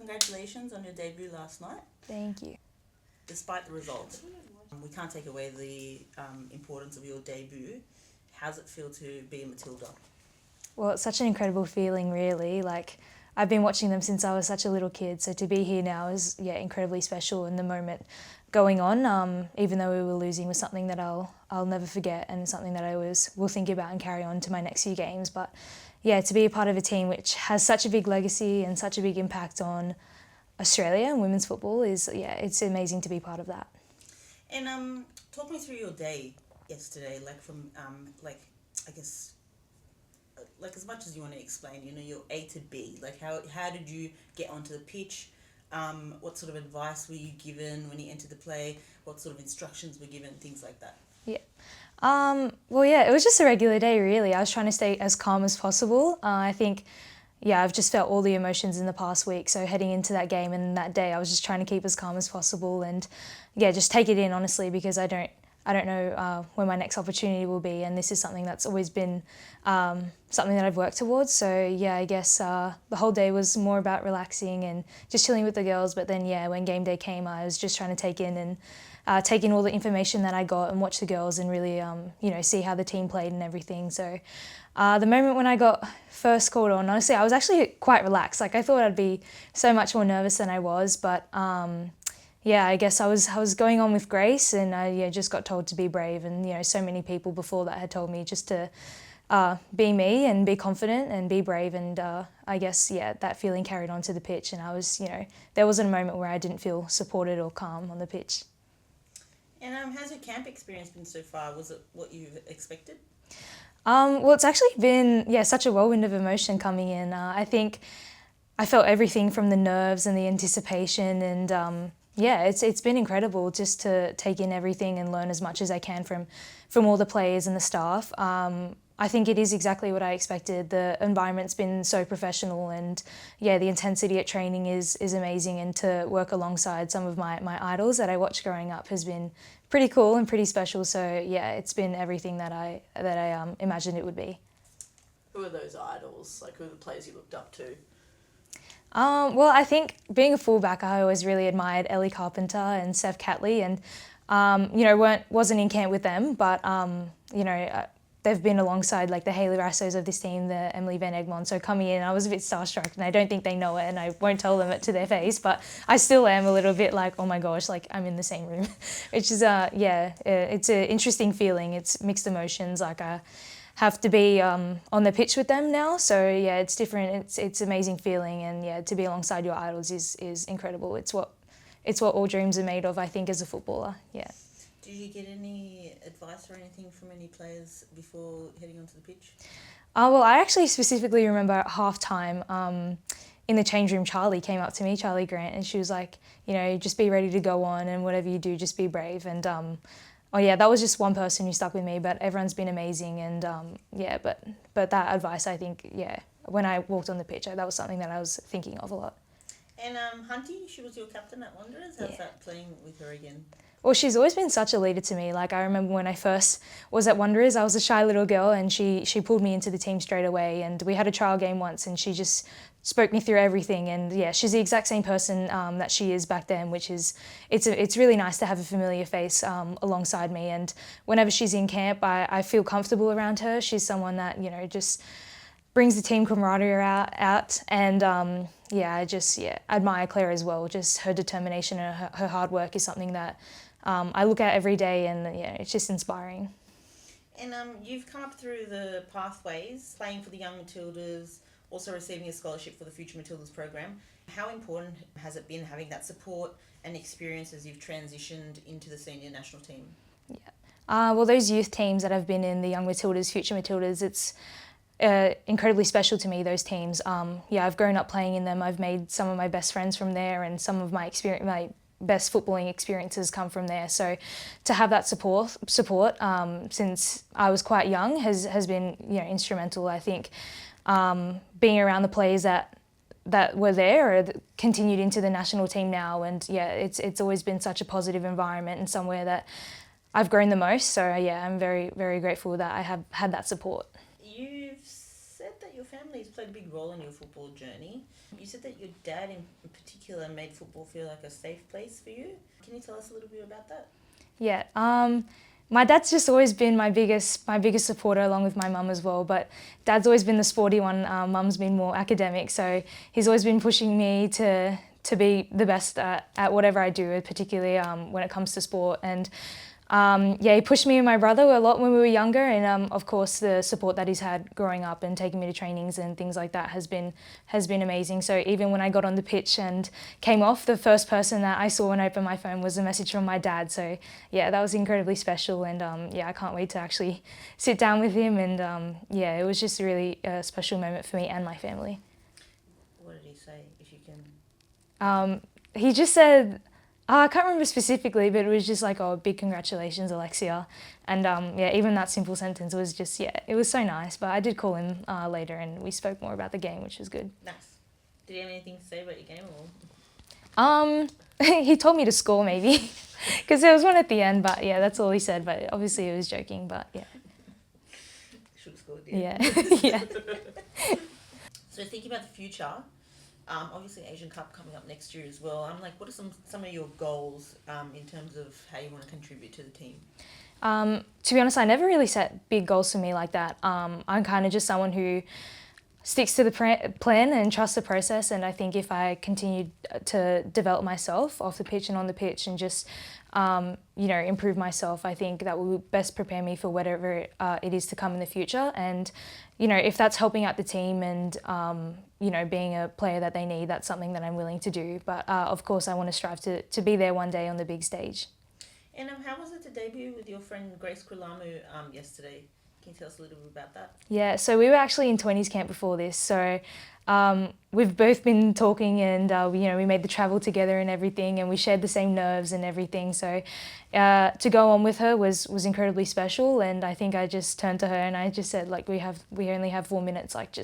congratulations on your debut last night. Thank you. Despite the result, we can't take away the importance of your debut. How does it feel to be a Matilda? Well, it's such an incredible feeling, really. Like, I've been watching them since I was such a little kid, so to be here now is, incredibly special. And the moment going on, even though we were losing, was something that I'll never forget, and something that I always will think about and carry on to my next few games. But yeah, to be a part of a team which has such a big legacy and such a big impact on Australia and women's football is, it's amazing to be part of that. And talk me through your day yesterday, like from I guess, like as much as you want to explain, your A to B. Like how did you get onto the pitch? What sort of advice were you given when you entered the play? What sort of instructions were given? Things like that. Yeah. It was just a regular day, really. I was trying to stay as calm as possible. I think, I've just felt all the emotions in the past week. So heading into that game and that day, I was just trying to keep as calm as possible and, just take it in, honestly, because I don't know where my next opportunity will be, and this is something that's always been something that I've worked towards. So I guess the whole day was more about relaxing and just chilling with the girls. But then when game day came, I was just trying to take in all the information that I got and watch the girls and really see how the team played and everything. So the moment when I got first called on, honestly, I was actually quite relaxed. Like, I thought I'd be so much more nervous than I was, but I guess I was going on with grace, and I just got told to be brave. And so many people before that had told me just to be me and be confident and be brave. And I guess that feeling carried on to the pitch. And I was there wasn't a moment where I didn't feel supported or calm on the pitch. And how's your camp experience been so far? Was it what you expected? Well, it's actually been such a whirlwind of emotion coming in. I think I felt everything from the nerves and the anticipation, and it's been incredible just to take in everything and learn as much as I can from all the players and the staff. I think it is exactly what I expected. The environment's been so professional, and the intensity at training is amazing, and to work alongside some of my idols that I watched growing up has been pretty cool and pretty special. So it's been everything that I imagined it would be. Who are those idols? Like, who are the players you looked up to? Well, I think being a fullback, I always really admired Ellie Carpenter and Seth Catley, and wasn't in camp with them, but they've been alongside like the Hayley Rassos of this team, the Emily Van Egmond. So coming in, I was a bit starstruck, and I don't think they know it, and I won't tell them it to their face, but I still am a little bit like, oh my gosh, like I'm in the same room, which is it's an interesting feeling. It's mixed emotions. Like I have to be on the pitch with them now, so it's different. It's amazing feeling, and to be alongside your idols is incredible. It's what all dreams are made of, I think, as a footballer. Yeah. Did you get any advice or anything from any players before heading onto the pitch? Well, I actually specifically remember at half-time in the change room, Charlie came up to me, Charlie Grant, and she was like, just be ready to go on, and whatever you do, just be brave. And that was just one person who stuck with me, but everyone's been amazing. And but that advice, I think, when I walked on the pitch, that was something that I was thinking of a lot. And Hunty, she was your captain at Wanderers. How's that playing with her again? Well, she's always been such a leader to me. Like, I remember when I first was at Wanderers, I was a shy little girl, and she pulled me into the team straight away. And we had a trial game once, and she just spoke me through everything. And she's the exact same person that she is back then, which is it's really nice to have a familiar face alongside me. And whenever she's in camp, I feel comfortable around her. She's someone that just brings the team camaraderie out. And I just admire Claire as well. Just her determination and her hard work is something that I look at every day, and it's just inspiring. And you've come up through the pathways, playing for the Young Matildas, also receiving a scholarship for the Future Matildas program. How important has it been having that support and experience as you've transitioned into the senior national team? Well, those youth teams that have been in the Young Matildas, Future Matildas, it's incredibly special to me, those teams. I've grown up playing in them. I've made some of my best friends from there, and some of my best footballing experiences come from there. So to have that support since I was quite young has been instrumental. I think being around the players that were there or continued into the national team now, and it's always been such a positive environment and somewhere that I've grown the most. So I'm very, very grateful that I have had that support. You've said that your family has played a big role in your football journey. You said that your dad in particular made football feel like a safe place for you. Can you tell us a little bit about that? Yeah. My dad's just always been my biggest supporter, along with my mum as well. But dad's always been the sporty one. Mum's been more academic, so he's always been pushing me to be the best at whatever I do, particularly when it comes to sport. And he pushed me and my brother a lot when we were younger, and of course the support that he's had growing up and taking me to trainings and things like that has been amazing. So even when I got on the pitch and came off, the first person that I saw when I opened my phone was a message from my dad. So yeah, that was incredibly special, and I can't wait to actually sit down with him, and it was just a really special moment for me and my family. What did he say, if you can? He just said, I can't remember specifically, but it was just like, oh, big congratulations, Alexia. And even that simple sentence was just, it was so nice. But I did call him later and we spoke more about the game, which was good. Nice. Did he have anything to say about your game or? He told me to score maybe, because there was one at the end, but yeah, that's all he said. But obviously he was joking, but yeah. Should have scored, yeah. Yeah. So thinking about the future, obviously Asian Cup coming up next year as well. I'm like, what are some of your goals in terms of how you want to contribute to the team? To be honest, I never really set big goals for me like that. I'm kind of just someone who sticks to the plan and trusts the process, and I think if I continue to develop myself off the pitch and on the pitch and just improve myself, I think that will best prepare me for whatever it is to come in the future. And if that's helping out the team and being a player that they need, that's something that I'm willing to do. But of course I want to strive to be there one day on the big stage. And how was it to debut with your friend Grace Krilamu yesterday? Can you tell us a little bit about that? Yeah, so we were actually in 20s camp before this, so we've both been talking, and we made the travel together and everything, and we shared the same nerves and everything. So to go on with her was incredibly special, and I think I just turned to her and I just said, like, we only have 4 minutes, like,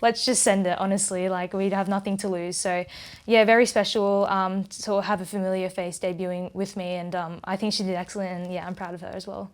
let's just send it, honestly, like, we'd have nothing to lose. So yeah, very special to have a familiar face debuting with me, and I think she did excellent, and yeah, I'm proud of her as well.